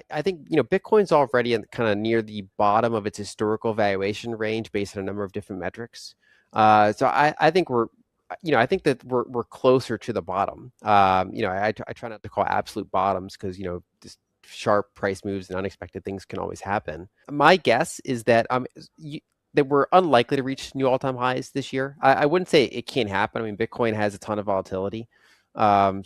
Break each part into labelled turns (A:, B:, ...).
A: I think, Bitcoin's already kind of near the bottom of its historical valuation range based on a number of different metrics. So I think I think that we're closer to the bottom. I try not to call absolute bottoms because, just sharp price moves and unexpected things can always happen. My guess is that that we're unlikely to reach new all-time highs this year. I wouldn't say it can't happen. I mean, Bitcoin has a ton of volatility. And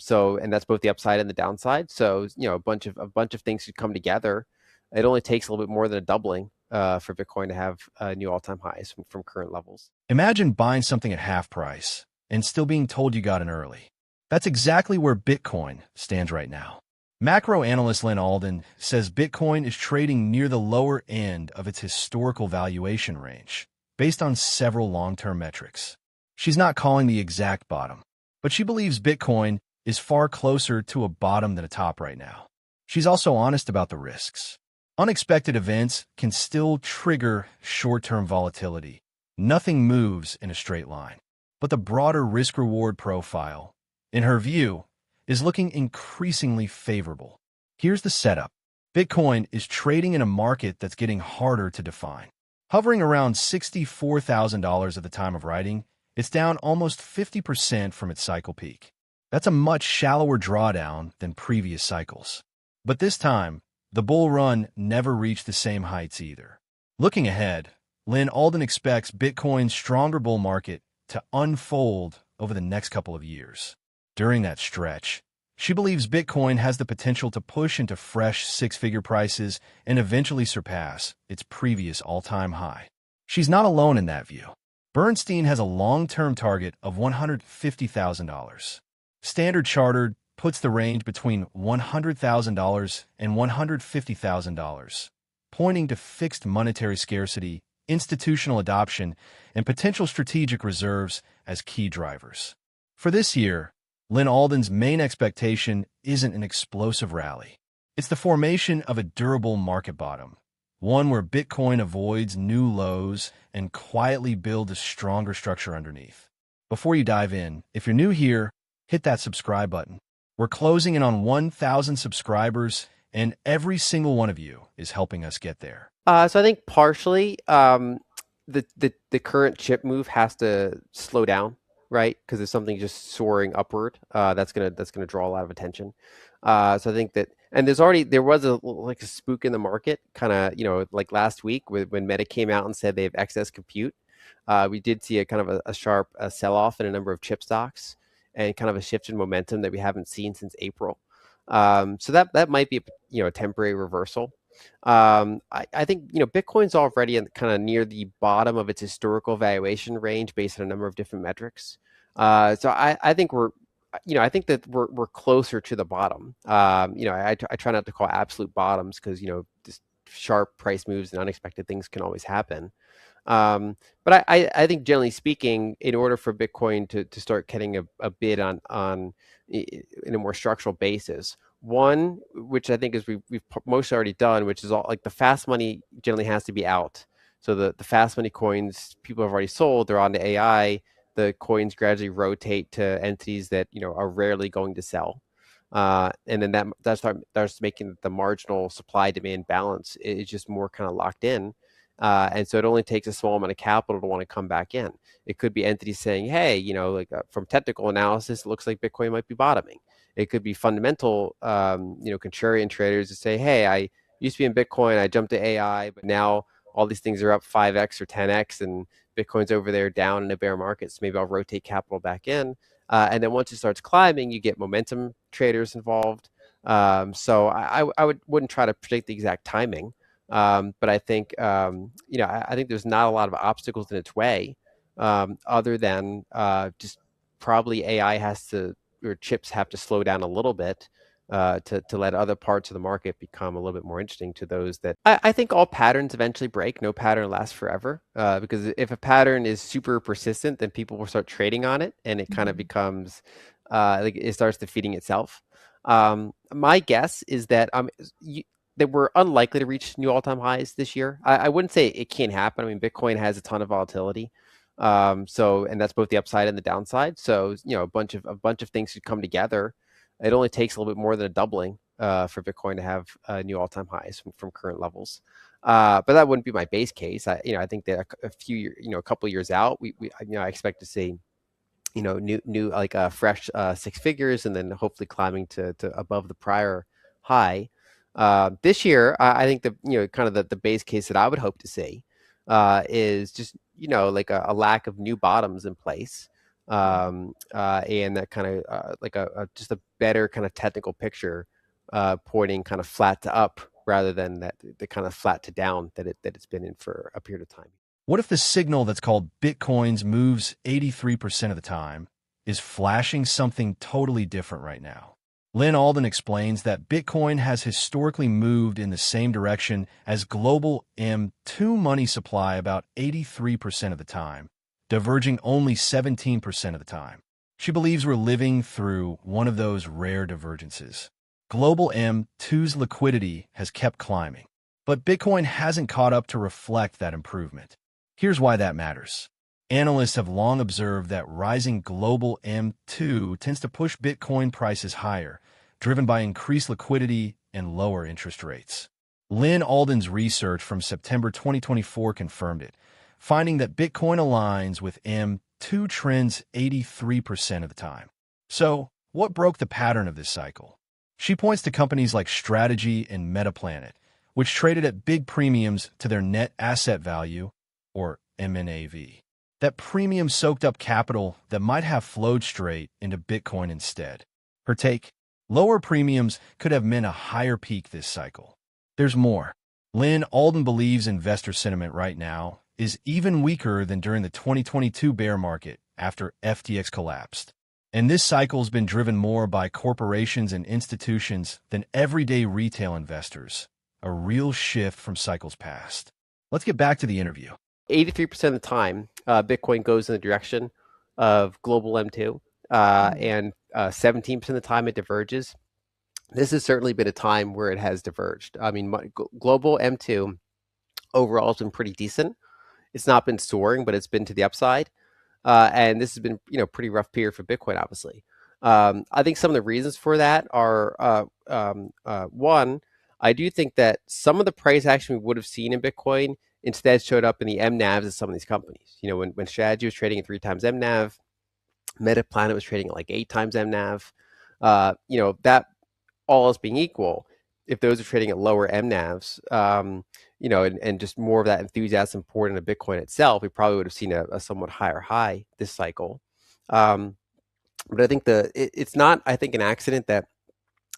A: that's both the upside and the downside. So, a bunch of things could come together. It only takes a little bit more than a doubling for Bitcoin to have new all-time highs from current levels.
B: Imagine buying something at half price and still being told you got in early. That's exactly where Bitcoin stands right now. Macro analyst Lyn Alden says Bitcoin is trading near the lower end of its historical valuation range, based on several long-term metrics. She's not calling the exact bottom, but she believes Bitcoin is far closer to a bottom than a top right now. She's also honest about the risks. Unexpected events can still trigger short-term volatility. Nothing moves in a straight line. But the broader risk-reward profile, in her view, is looking increasingly favorable. Here's the setup. Bitcoin is trading in a market that's getting harder to define. Hovering around $64,000 at the time of writing, it's down almost 50% from its cycle peak. That's a much shallower drawdown than previous cycles. But this time, the bull run never reached the same heights either. Looking ahead, Lyn Alden expects Bitcoin's stronger bull market to unfold over the next couple of years. During that stretch, she believes Bitcoin has the potential to push into fresh six-figure prices and eventually surpass its previous all-time high. She's not alone in that view. Bernstein has a long-term target of $150,000. Standard Chartered puts the range between $100,000 and $150,000, pointing to fixed monetary scarcity, institutional adoption, and potential strategic reserves as key drivers. For this year, Lyn Alden's main expectation isn't an explosive rally. It's the formation of a durable market bottom, one where Bitcoin avoids new lows and quietly builds a stronger structure underneath. Before you dive in, if you're new here, hit that subscribe button. We're closing in on 1,000 subscribers, and every single one of you is helping us get there.
A: So I think partially the current chip move has to slow down, right? Because there's something just soaring upward that's gonna draw a lot of attention. So I think that, and there was like a spook in the market, kind of like last week when Meta came out and said they have excess compute. We did see a kind of a sharp sell-off in a number of chip stocks and kind of a shift in momentum that we haven't seen since April. So that might be a temporary reversal. I think Bitcoin's already kind of near the bottom of its historical valuation range based on a number of different metrics. So I think I think that we're closer to the bottom. I try not to call absolute bottoms because just sharp price moves and unexpected things can always happen. But I think generally speaking, in order for Bitcoin to start getting a bid on in a more structural basis, one, which I think is we've mostly already done, which is all like the fast money generally has to be out. So the fast money coins people have already sold, they're on to AI. The coins gradually rotate to entities that are rarely going to sell. And then that starts making the marginal supply demand balance is just more kind of locked in. And so it only takes a small amount of capital to want to come back in. It could be entities saying, hey, from technical analysis, it looks like Bitcoin might be bottoming. It could be fundamental, contrarian traders that say, hey, I used to be in Bitcoin, I jumped to AI, but now all these things are up 5x or 10x, and Bitcoin's over there down in a bear market, so maybe I'll rotate capital back in. And then once it starts climbing, you get momentum traders involved. So I wouldn't try to predict the exact timing. But I think I think there's not a lot of obstacles in its way, other than just probably AI has to, or chips have to slow down a little bit to let other parts of the market become a little bit more interesting to those that I think all patterns eventually break. No pattern lasts forever, because if a pattern is super persistent, then people will start trading on it, and it kind of becomes like it starts defeating itself. My guess is that that we're unlikely to reach new all-time highs this year. I wouldn't say it can't happen. I mean, Bitcoin has a ton of volatility. And that's both the upside and the downside. So, a bunch of things could come together. It only takes a little bit more than a doubling for Bitcoin to have new all-time highs from current levels. But that wouldn't be my base case. I think that a couple of years out, I expect to see new like fresh six figures, and then hopefully climbing to above the prior high. This year, I think kind of the base case that I would hope to see is just like a lack of new bottoms in place, and that kind of like just a better kind of technical picture pointing kind of flat to up rather than that the kind of flat to down that it's been in for a period of time.
B: What if the signal that's called Bitcoins moves 83% of the time is flashing something totally different right now? Lyn Alden explains that Bitcoin has historically moved in the same direction as global M2 money supply about 83% of the time, diverging only 17% of the time. She believes we're living through one of those rare divergences. Global M2's liquidity has kept climbing, but Bitcoin hasn't caught up to reflect that improvement. Here's why that matters. Analysts have long observed that rising global M2 tends to push Bitcoin prices higher, driven by increased liquidity and lower interest rates. Lyn Alden's research from September 2024 confirmed it, finding that Bitcoin aligns with M2 trends 83% of the time. So, what broke the pattern of this cycle? She points to companies like Strategy and Metaplanet, which traded at big premiums to their net asset value, or MNAV. That premium soaked up capital that might have flowed straight into Bitcoin instead. Her take? Lower premiums could have meant a higher peak this cycle. There's more. Lyn Alden believes investor sentiment right now is even weaker than during the 2022 bear market after FTX collapsed. And this cycle's been driven more by corporations and institutions than everyday retail investors, a real shift from cycles past. Let's get back to the interview.
A: 83% of the time, Bitcoin goes in the direction of global M2, and 17% of the time it diverges. This has certainly been a time where it has diverged. I mean, global M2 overall has been pretty decent. It's not been soaring, but it's been to the upside. And this has been, pretty rough period for Bitcoin, obviously. I think some of the reasons for that are one, I do think that some of the price action we would have seen in Bitcoin instead showed up in the MNAVs of some of these companies. When Strategy was trading at 3 times MNAV, Metaplanet was trading at like 8 times MNAV. That all else being equal, if those are trading at lower MNAVs, and just more of that enthusiasm poured into Bitcoin itself, we probably would have seen a somewhat higher high this cycle. But I think it's not, I think, an accident that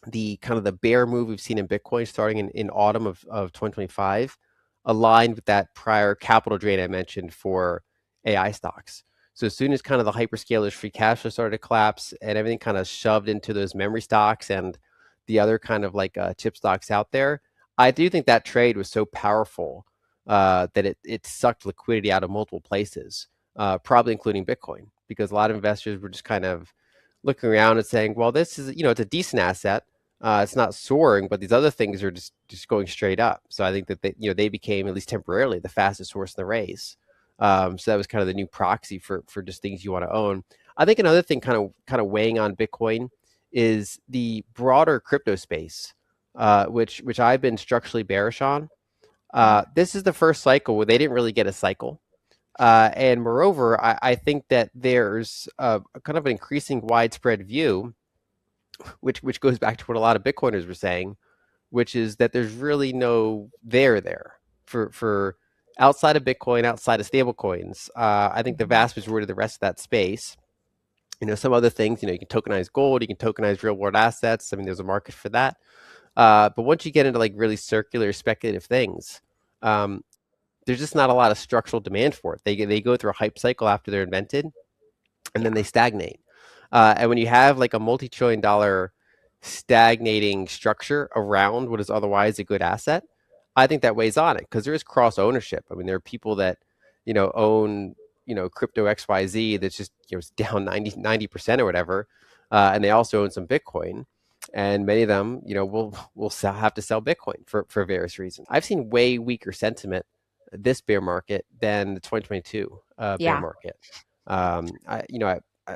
A: the kind of the bear move we've seen in Bitcoin starting in autumn of 2025 aligned with that prior capital drain I mentioned for AI stocks. So as soon as kind of the hyperscalers free cash flow started to collapse and everything kind of shoved into those memory stocks and the other kind of like chip stocks out there, I do think that trade was so powerful that it sucked liquidity out of multiple places, probably including Bitcoin, because a lot of investors were just kind of looking around and saying, well, this is, it's a decent asset. It's not soaring, but these other things are just going straight up. So I think that they became, at least temporarily, the fastest horse in the race. So that was kind of the new proxy for just things you want to own. I think another thing kind of weighing on Bitcoin is the broader crypto space, which I've been structurally bearish on. This is the first cycle where they didn't really get a cycle. And moreover, I think that there's a kind of an increasing widespread view, which goes back to what a lot of Bitcoiners were saying, which is that there's really no there for outside of Bitcoin, outside of stable coins. I think the vast majority of the rest of that space, some other things, you can tokenize gold, you can tokenize real world assets. I mean, there's a market for that. But once you get into like really circular speculative things, there's just not a lot of structural demand for it. They go through a hype cycle after they're invented, and then they stagnate. And when you have like a multi-trillion-dollar stagnating structure around what is otherwise a good asset, I think that weighs on it because there is cross ownership. I mean, there are people that own crypto XYZ that's just down 90% or whatever, and they also own some Bitcoin. And many of them, will have to sell Bitcoin for various reasons. I've seen way weaker sentiment this bear market than the 2022 bear market.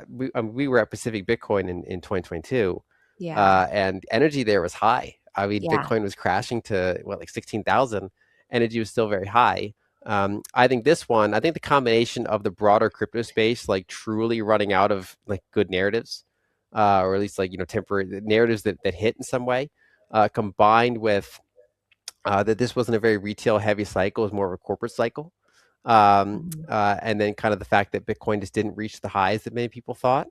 A: We were at Pacific Bitcoin in 2022,
C: Yeah.
A: and energy there was high. I mean,
C: Yeah.
A: Bitcoin was crashing to what, like 16,000. Energy was still very high. I think this one, I think the combination of the broader crypto space, like truly running out of like good narratives, or at least like temporary narratives that hit in some way, combined with that this wasn't a very retail heavy cycle, it was more of a corporate cycle.
C: Mhm.
A: And then kind of the fact that Bitcoin just didn't reach the highs that many people thought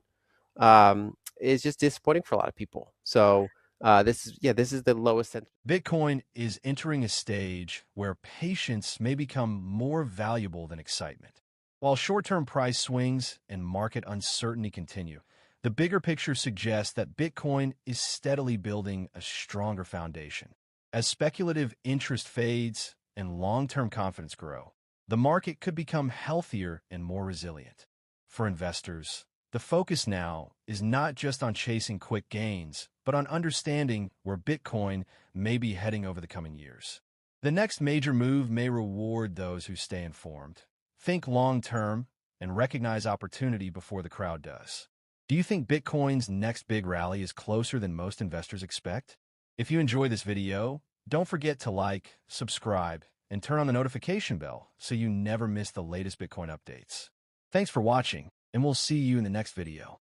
A: is just disappointing for a lot of people. So this is the lowest sense.
B: Bitcoin is entering a stage where patience may become more valuable than excitement. While short-term price swings and market uncertainty continue, the bigger picture suggests that Bitcoin is steadily building a stronger foundation. As speculative interest fades and long-term confidence grow, the market could become healthier and more resilient. For investors, the focus now is not just on chasing quick gains, but on understanding where Bitcoin may be heading over the coming years. The next major move may reward those who stay informed, think long-term, and recognize opportunity before the crowd does. Do you think Bitcoin's next big rally is closer than most investors expect? If you enjoy this video, don't forget to like, subscribe, and turn on the notification bell so you never miss the latest Bitcoin updates. Thanks for watching, and we'll see you in the next video.